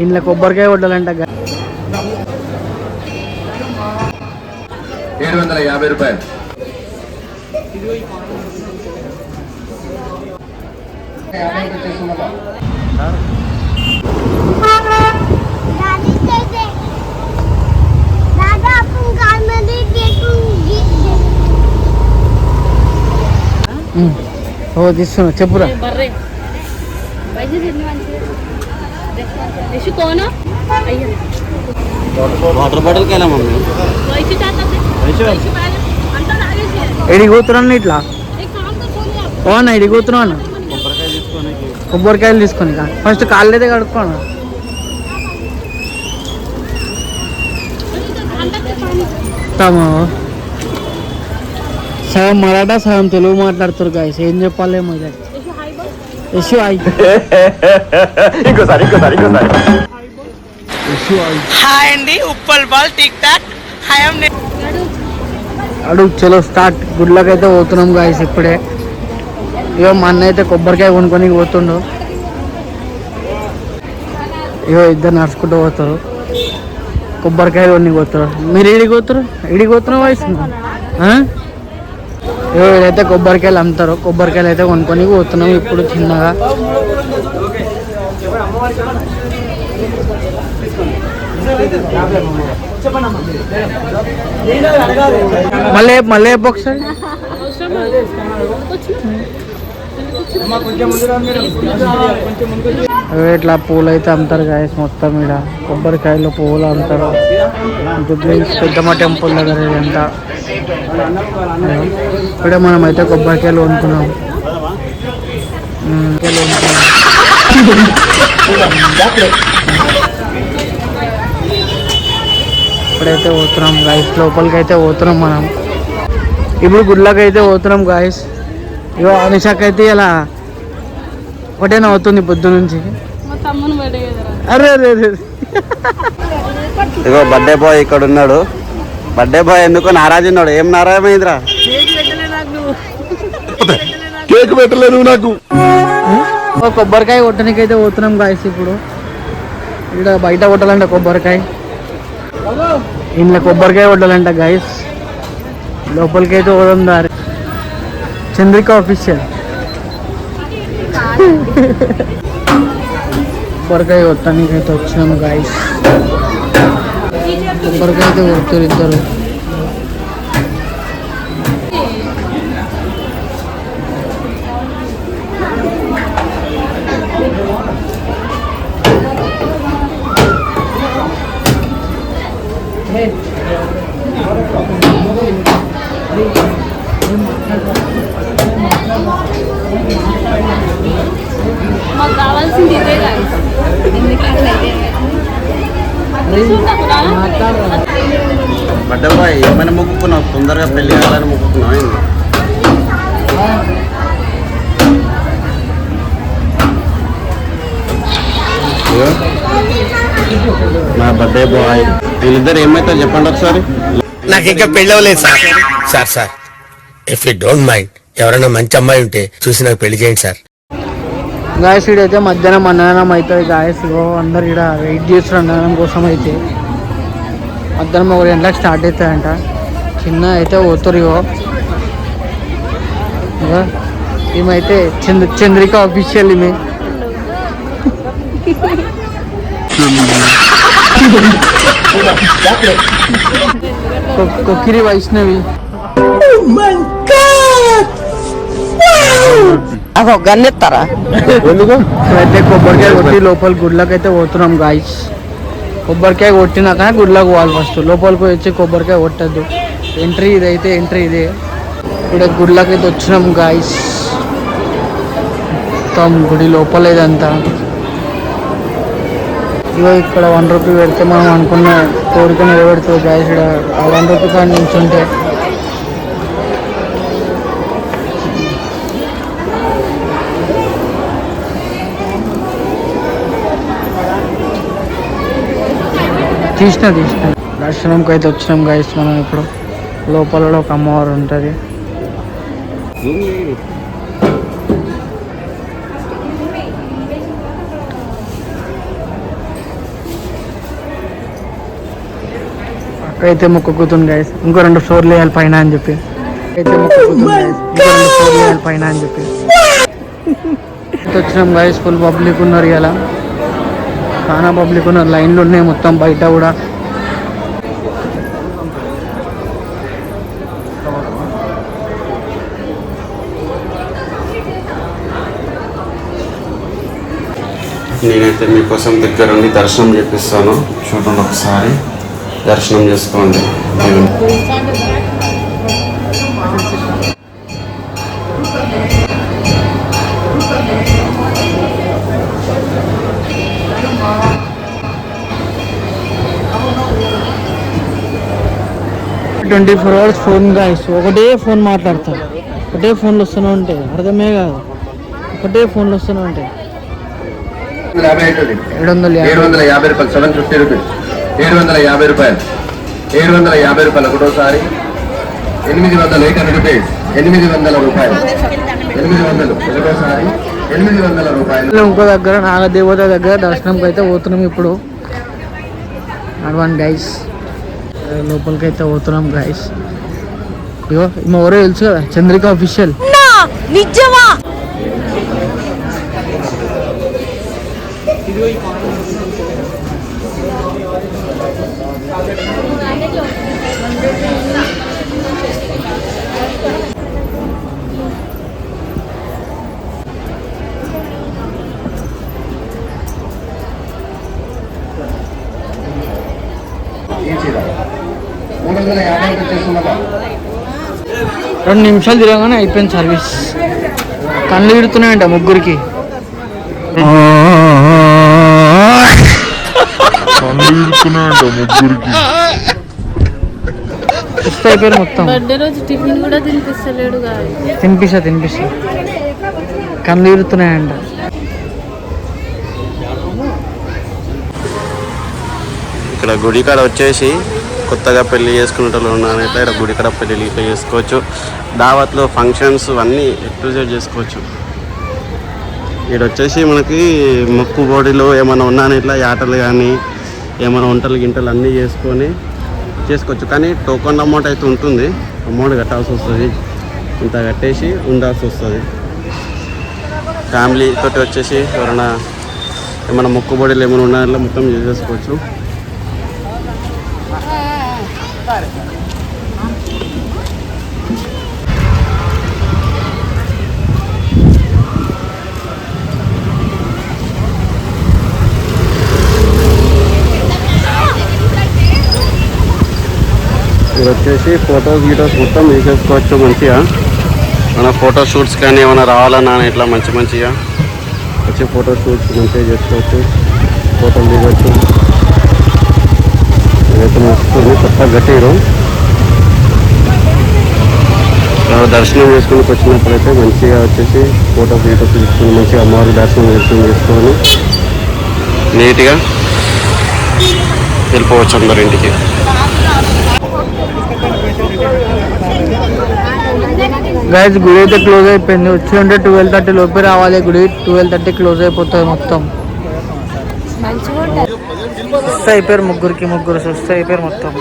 ఇంట్లో కొబ్బరికాయ కొట్టాలంట 750 రూపాయలు. తీసుకున్నా చెప్పురా. వాటర్ బాటిల్ కి మమ్మీ ఎడికి పోతున్నా ఇట్లా ఓనా ఎడికి పోతున్నా కొబ్బరికాయలు తీసుకొని ఫస్ట్ కాళ్ళు అయితే కడుక్కోనా సగం మరాఠా సగం తెలుగు మాట్లాడుతారు గాయస్ ఏం చెప్పాలేమో ఇదే యశు హాయ్ ఇంకోసారి హాయ్ అండి Uppal ball tick talk hi అడుగు చలో స్టార్ట్. గుడ్లకి అయితే పోతున్నాం గాయస్ ఇప్పుడే. ఇగో మా అన్న అయితే కొబ్బరికాయ కొనుక్కొని పోతుండు. ఇగో ఇద్దరు నడుచుకుంటూ పోతారు కొబ్బరికాయలు కొన్ని పోతారు. మీరు ఇడికి పోతున్నారు వాయిస్. ఇగో ఇదైతే కొబ్బరికాయలు అమ్ముతారు. కొబ్బరికాయలు అయితే కొనుక్కొని పోతున్నాం ఇప్పుడు చిన్నగా. మళ్ళీ ఒకసారి ఇట్లా పూలు అయితే అమ్ముతారు గాయస్ మొత్తం. ఇక్కడ కొబ్బరికాయలు పువ్వులు అమ్ముతారు. పెద్దమ్మ టెంపుల్ దగ్గర ఇదంతా. ఇప్పుడే మనం అయితే కొబ్బరికాయలు కొనుక్కున్నాం. ఇప్పుడైతే పోతున్నాం గాయస్ లోపలికి అయితే పోతున్నాం మనం. ఇప్పుడు గుడ్లకి అయితే పోతున్నాం గాయస్. ఇగో అనిషాక్ అయితే ఇలా ఒకటేనా అవుతుంది పొద్దు నుంచి. అరే అరే అరే ఇగో బర్త్డే బాయ్ ఇక్కడ ఉన్నాడు. బర్త్డే బాయ్ ఎందుకో నారాజు ఉన్నాడు. ఏం నారాయమైందిరా? కేక్ పెట్టలేదు నాకు. కొబ్బరికాయ కొట్టడానికి అయితే పోతున్నాం గాయస్. ఇప్పుడు ఇక్కడ బయట కొట్టాలంట కొబ్బరికాయ. ఇంట్లో కొబ్బరికాయ కొట్టాలంట గాయస్. లోపలికి అయితే పోదాం దారి. చంద్రిక ఆఫీషియల్ కొబ్బరికాయ కొట్టడానికి అయితే వచ్చినాము గాయస్. కొబ్బరికాయ అయితే కొడుతారు ఇద్దరు. మాకు కావాల్సింది ఇదే గాయస్. బర్త్డే బాయ్ ఏమైనా మొక్కుకున్నావు? తొందరగా పెళ్లి కావాలని మొక్కుకున్నావు. నా బర్త్డే బాయ్ వీళ్ళిద్దరు ఏమైతే చెప్పండి ఒకసారి. నాకు ఇంకా పెళ్ళవలేదు sir. If you don't mind ఎవరైనా మంచి అమ్మాయి ఉంటే చూసి నాకు పెళ్లి చేయండి సార్. గాయస్ ఇడైతే మధ్యాహ్నం అన్నదానం అవుతుంది గాయస్. అందరు ఇక్కడ వెయిట్ చేస్తారు అన్నదానం కోసం. అయితే మధ్యాహ్నం 1 గంటలకు స్టార్ట్ అవుతాయంట. చిన్న అయితే పోతారు. ఈమెయితే చంద్రిక ఆఫీషియల్. ఈమె కొక్కిరి వైష్ణవి. గన్నెత్తారా అయితే కొబ్బరికాయ కొట్టి లోపల గుడ్లకి అయితే పోతున్నాం గాయస్. కొబ్బరికాయ కొట్టినాక గుడ్లకు పోవాలి. ఫస్ట్ లోపలికి వచ్చి కొబ్బరికాయ కొట్టద్దు. ఎంట్రీ ఇదైతే ఎంట్రీ ఇదే. ఇక్కడ గుడ్లకి అయితే వచ్చినాం గాయస్. మొత్తం గుడి లోపల ఇదంతా. ఇగో ఇక్కడ 1 రూపీ పెడితే మనం అనుకున్న కోరిక నెరవేరుతుంది గాయస్. ఇక్కడ ఆ 1 రూపీ కాడ నిల్చుంటే తీసిన దర్శనంకి అయితే వచ్చినాం గాయస్. మనం ఇప్పుడు లోపల ఒక అమ్మవారు ఉంటుంది. అయితే మొక్కుతుంది గైస్, ఇంకో 2 ఫ్లోర్లు వేయాలి పైన అని చెప్పి. అయితే మొక్కుతుంది గైస్, ఇంకో 2 ఫ్లోర్లు వేయాలి పైన అని చెప్పి. వచ్చినాం గైస్, ఫుల్ పబ్లిక్ ఉన్నారు ఇలా, చాలా పబ్లిక్ ఉన్నారు, లైన్లు ఉన్నాయి మొత్తం బయట కూడా. నేనైతే మీకోసం దగ్గరుండి దర్శనం చేపిస్తాను, చూడండి ఒకసారి దర్శనం చేసుకోండి. 24 hours ఫోన్ గాయస్, ఒకటే ఫోన్ మాట్లాడతా, ఒకటే ఫోన్లు వస్తూనే ఉంటాయి, అర్థమే కాదు, ఒకటే ఫోన్లు వస్తూనే ఉంటాయి. 750 రూపాయలు, 750 రూపీస్, 750 రూపాయలు, 750 రూపాయలు ఒకటోసారి, 800 రూపీస్, 800 రూపాయలు, 800 ఒకటోసారి, 800 రూపాయలు. ఇంకో దగ్గర నాగదేవత దగ్గర దర్శనంకి అయితే పోతున్నాం ఇప్పుడు. అడ్వాన్ గైస్, లోపలికి అయితే పోతున్నాం గైస్. ఇగో మా ఎవరో తెలుసు కదా, చంద్రిక అఫీషియల్. నిజమా? ఈ చీర 350 వచ్చేస్తున్నదా? 2 నిమిషాలు తిరగగానే అయిపోయింది సర్వీస్. కళ్ళు ఇడుతున్నాయంట ముగ్గురికి. ఇస్తే అయిపోయారు మొత్తం. బర్త్డే రోజు టిఫిన్ కూడా తినిపిస్తలేడు కాదు. తినిపిస్తా కళ్ళు ఇడుతున్నాయంట. ఇక్కడ గుడికాడ వచ్చేసి కొత్తగా పెళ్లి చేసుకునేటోళ్ళు ఉన్నారైతే ఇక్కడ గుడికాడ పెళ్లి చేసుకోవచ్చు, దావత్లు ఫంక్షన్స్ అన్నీ ఎక్స్క్లూజివ్ చేసుకోవచ్చు. ఇక్కడ వచ్చేసి మనకి మొక్కు బోడిలో ఏమైనా ఉన్నాను ఇట్లా ఆటలు కానీ ఏమైనా వంటలు గింటలు అన్నీ చేసుకోవచ్చు. కానీ టోకన్ అమౌంట్ అయితే ఉంటుంది, అమౌంట్ కట్టాల్సి వస్తుంది, ఇంత కట్టేసి ఉండాల్సి వస్తుంది. ఫ్యామిలీ తోటి వచ్చేసి ఎవరైనా ఏమైనా మొక్కుబడులు ఏమైనా ఉన్నాయో మొత్తం చేసేసుకోవచ్చు. ఇది వచ్చేసి గీటోస్ మొత్తం తీసేసుకోవచ్చు మంచిగా. మన ఫోటో షూట్స్ కానీ ఏమైనా రావాలన్నా ఇట్లా మంచిగా వచ్చి ఫోటో షూట్స్ మంచిగా చేసుకోవచ్చు, ఫోటోలు దిగవచ్చు. ఇదైతే వస్తుంది కొత్తగా కట్టారు. దర్శనం చేసుకుని వచ్చినప్పుడైతే మంచిగా వచ్చేసి ఫోటో తీసుకుని మంచిగా అమ్మవారి దర్శనం చేసుకొని నీట్గా వెళ్ళిపోవచ్చు అందరు ఇంటికి. గైస్ గుడి అయితే క్లోజ్ అయిపోయింది. వచ్చి ఉంటే 12:30 లోపే రావాలి. గుడి 12:30 క్లోజ్ అయిపోతుంది మొత్తం. సుస్థ అయిపోయారు ముగ్గురు సుస్థ అయిపోయారు మొత్తం.